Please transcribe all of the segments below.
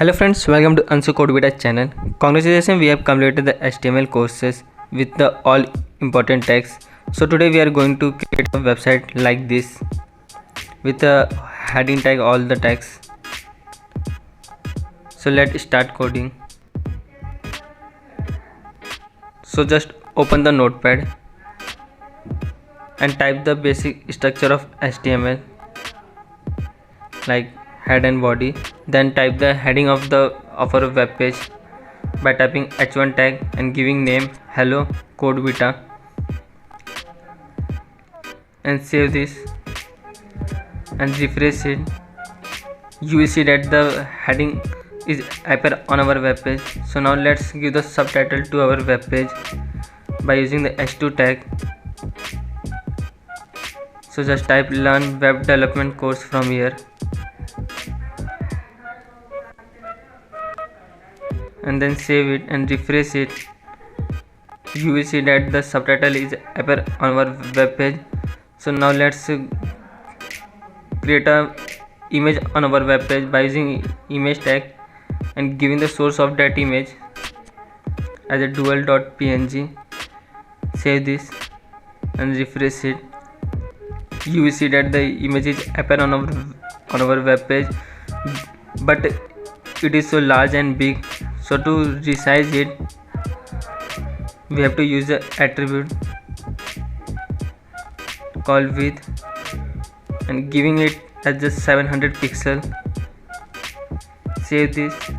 Hello friends, welcome to Ansu Code Vita channel. Congratulations, we have completed the HTML courses with the all important tags. So today we are going to create a website like this with a heading tag, all the tags. So let's start coding. So just open the notepad and type the basic structure of HTML like head and body. Then type the heading of our web page by typing h1 tag and giving name hello code vita and save this and refresh it. You will see that the heading is appear on our web page. So now let's give the subtitle to our web page by using the h2 tag. So just type learn web development course from here and then save it and refresh it. You will see that the subtitle is appear on our web page. So now let's create a image on our web page by using image tag and giving the source of that image as a dual.png. Save this and refresh it. You will see that the image is appear on our web page, but it is so large and big. So to resize it, we have to use the attribute called width and giving it as just 700 pixel. Save this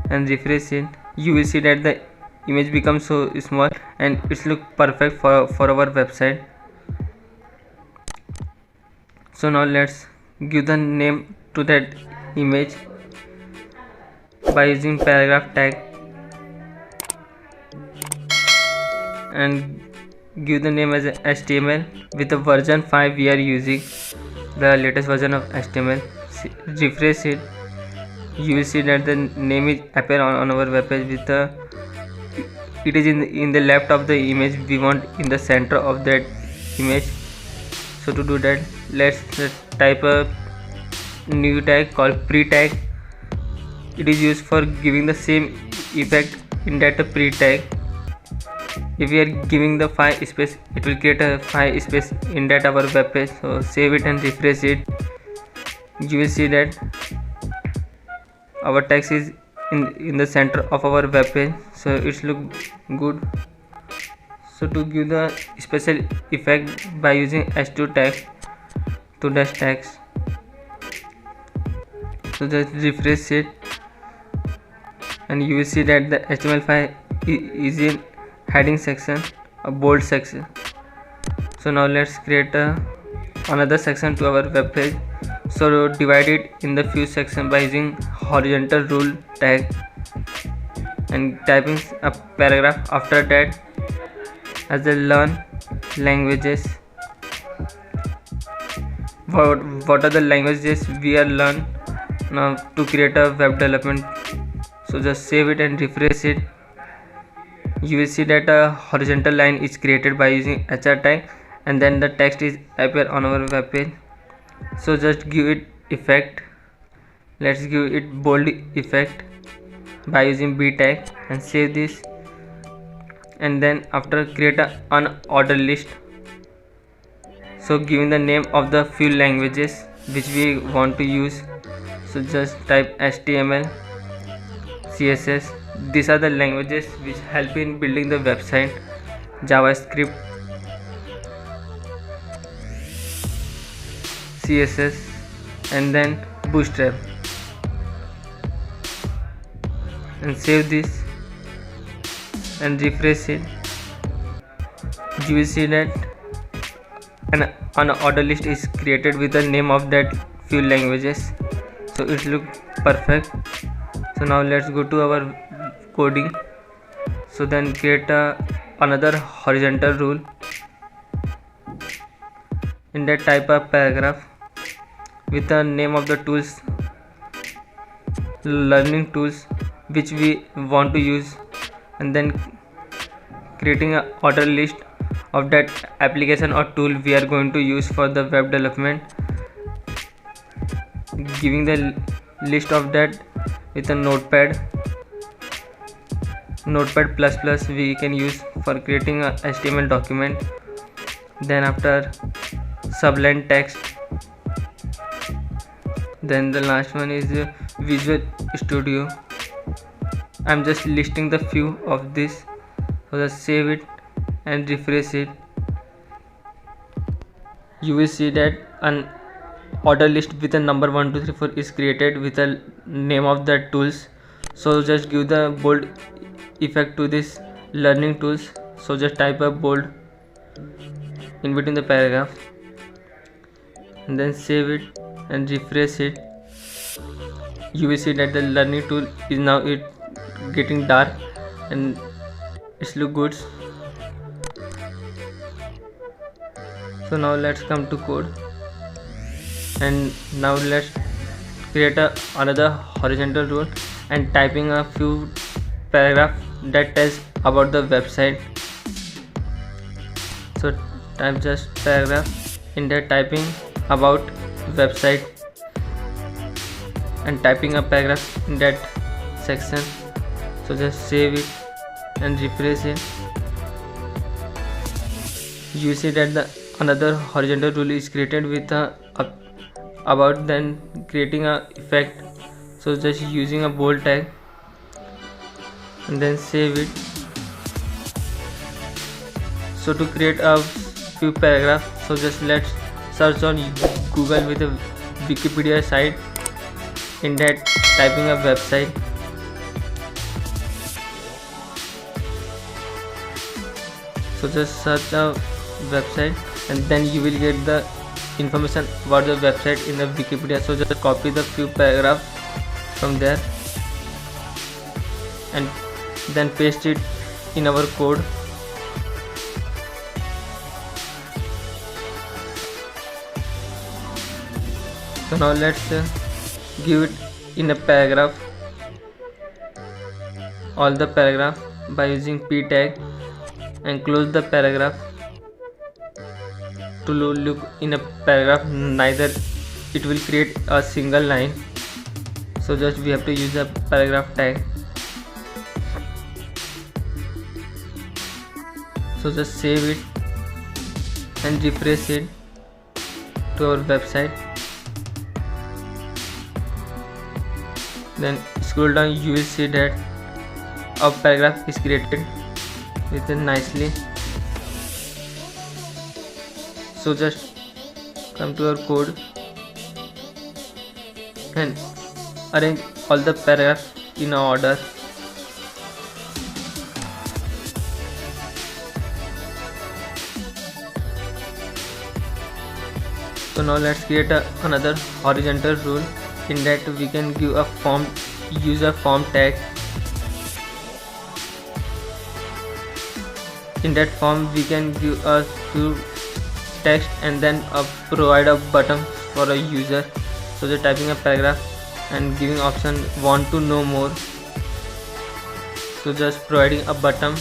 and refresh it. You will see that the image becomes so small and it's look perfect for our website. So now let's give the name to that image by using paragraph tag and give the name as HTML. With the version 5 we are using the latest version of HTML. Refresh it. You will see that the name is appear on our web page with the it is in the left of the image. We want in the center of that image. So to do that, let's type a new tag called pre tag. It is used for giving the same effect in that pre tag. If we are giving the 5 space, it will create a 5 space in that our web page. So save it and refresh it. You will see that our text is in the center of our web page. So it's look good. So to give the special effect by using h2 tag to dash text. So just refresh it and you will see that the HTML file is in heading section, a bold section. So now let's create another section to our web page. So divide it in the few sections by using horizontal rule tag and typing a paragraph after that as the learn languages. What are the languages we are learn now to create a web development? So just save it and refresh it. You will see that a horizontal line is created by using hr tag and then the text is appear on our web page. So just give it effect. Let's give it bold effect by using b tag and save this. And then after create an order list. So giving the name of the few languages which we want to use. So just type HTML, CSS. These are the languages which help in building the website. JavaScript, CSS, and then Bootstrap. And save this and refresh it. You will see that an order list is created with the name of that few languages. So it looks perfect. So now let's go to our coding. So then create another horizontal rule. In that type of paragraph with the name of the tools, learning tools which we want to use, and then creating an order list of that application or tool we are going to use for the web development. Giving the list of that with a notepad plus we can use for creating a HTML document. Then after Sublime Text. Then the last one is Visual Studio. I'm just listing the few of this. So just save it and refresh it. You will see that an order list with a number 1 2 3 4 is created with a name of the tools. So just give the bold effect to this learning tools. So just type a bold in between the paragraph and then save it and refresh it. You will see that the learning tool is now getting dark and it's look good. So now let's come to code, and now let's create another horizontal rule and typing a few paragraph that tells about the website. So type just paragraph in there typing about website and typing a paragraph in that section. So just save it and refresh it. You see that another horizontal rule is created with about, then creating a effect. So just using a bold tag and then save it. So to create a few paragraphs, so just let's search on Google with a Wikipedia site, in that typing a website. So just search a website and then you will get the information about the website in the Wikipedia. So just copy the few paragraphs from there and then paste it in our code. So now let's give it in a paragraph, all the paragraph by using p tag, and close the paragraph. To look in a paragraph, neither it will create a single line, so just we have to use a paragraph tag. So just save it and refresh it to our website. Then scroll down, you will see that a paragraph is created with it nicely. So just come to our code and arrange all the paragraphs in order. So now let's create another horizontal rule. In that we can give a form, use a form tag. In that form we can give a few text and then provide a button for a user. So just typing a paragraph and giving option want to know more. So just providing a button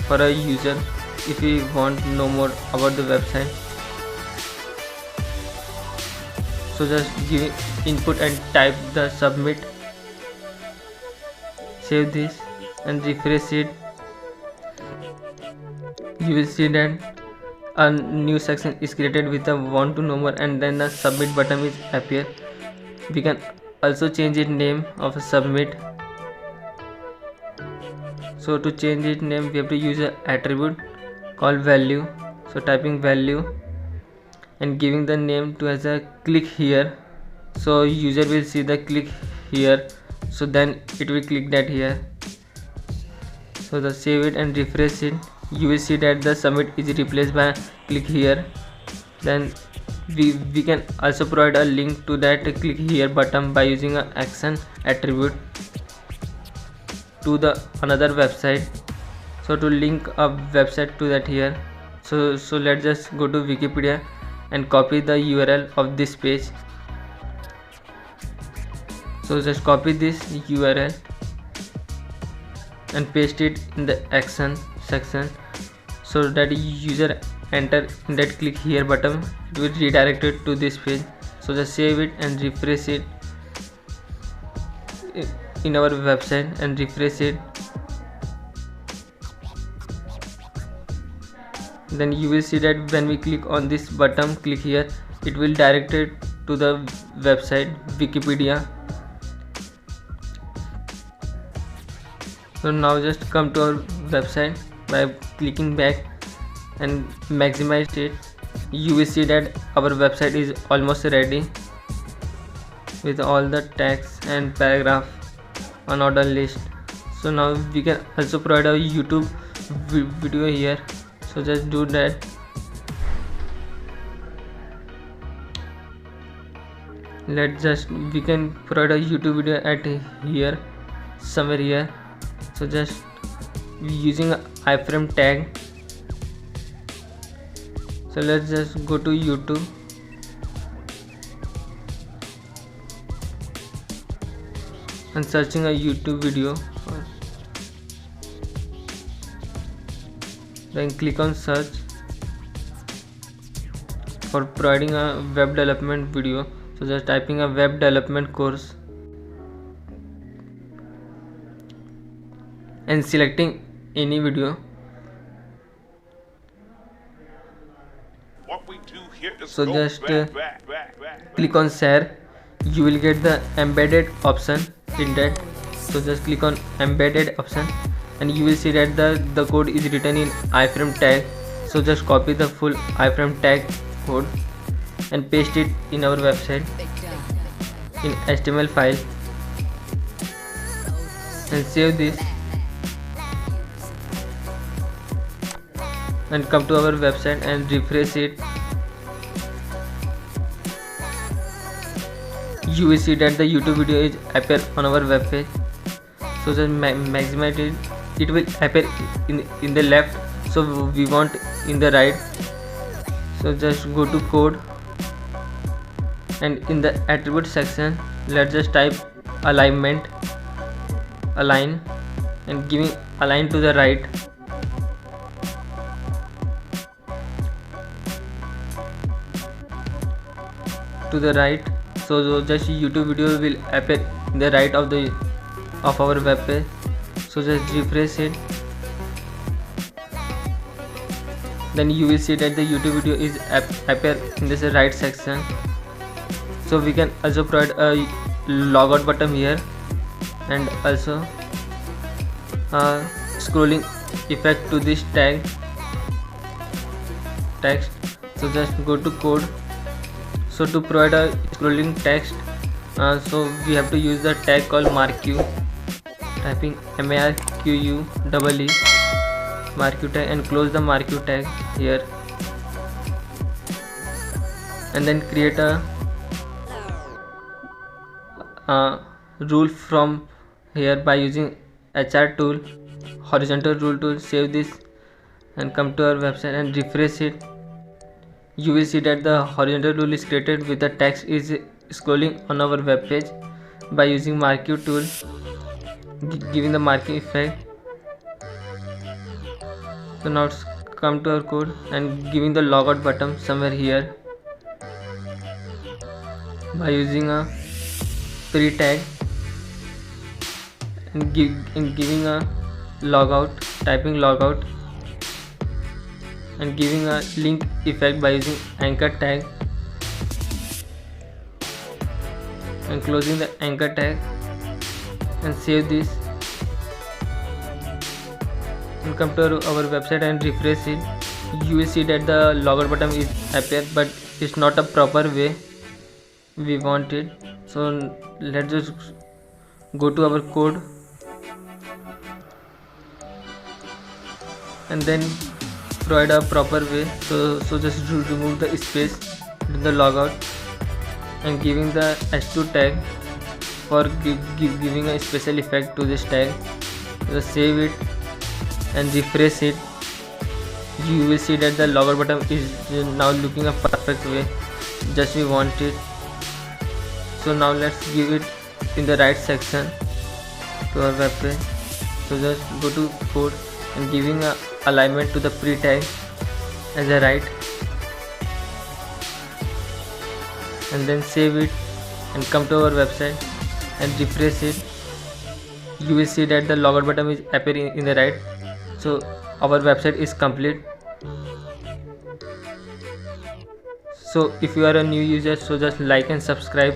for a user if we want to know more about the website. So just give input and type the submit. Save this and refresh it. You will see that a new section is created with a want to know more and then a submit button is appear. We can also change its name of a submit. So to change its name we have to use an attribute called value. So typing value and giving the name to as a click here. So user will see the click here, so then it will click that here. So the save it and refresh it. You will see that the submit is replaced by click here. Then we can also provide a link to that click here button by using an action attribute to the another website. So to link a website to that here, so let's just go to Wikipedia and copy the URL of this page. So just copy this URL and paste it in the action section, so that user enter in that click here button, it will redirect it to this page. So just save it and refresh it. in our website and refresh it, then you will see that when we click on this button, click here, it will direct it to the website Wikipedia. So now just come to our website by clicking back and maximize it. You will see that our website is almost ready with all the tags and paragraph on order list. So now we can also provide a YouTube video here, so just do that. We can provide a YouTube video at here, somewhere here. So just using a iframe tag. So let's just go to YouTube and searching a YouTube video. Then click on search for providing a web development video. So just typing a web development course and selecting any video. So just click on share. You will get the embedded option in that. So just click on embedded option and you will see that the code is written in iframe tag. So just copy the full iframe tag code and paste it in our website in HTML file and save this and come to our website and refresh it. You will see that the YouTube video is appear on our web page. So just maximize it. It will appear in the left, so we want in the right. So just go to code and in the attribute section, let's just type alignment, align, and giving align to the right. To the right. So just YouTube video will appear in the right of our web page. So just refresh it. Then you will see that the YouTube video is appear in this right section. So we can also provide a logout button here and also scrolling effect to this text. So just go to code. So to provide a scrolling text, so we have to use the tag called marquee, typing marquee marquee tag and close the marquee tag here, and then create a rule from here by using HR tool, horizontal rule tool. Save this and come to our website and refresh it. You will see that the horizontal rule is created with the text is scrolling on our web page by using marquee tool, giving the marquee effect. So now come to our code and giving the logout button somewhere here by using a pre tag and giving a logout, typing logout and giving a link effect by using anchor tag and closing the anchor tag and save this and come to our website and refresh it. You will see that the logout button is appear, but it's not a proper way we want it. So let's just go to our code and then provide a proper way. So just remove the space in the logout and giving the h2 tag for giving a special effect to this tag. So save it and refresh it. You will see that the logout button is now looking a perfect way, just we want it. So now let's give it in the right section to our web page. So just go to code and giving a alignment to the pre tag as a right and then save it and come to our website and refresh it. you will see that the logout button is appearing in the right. So our website is complete. So if you are a new user, so just like and subscribe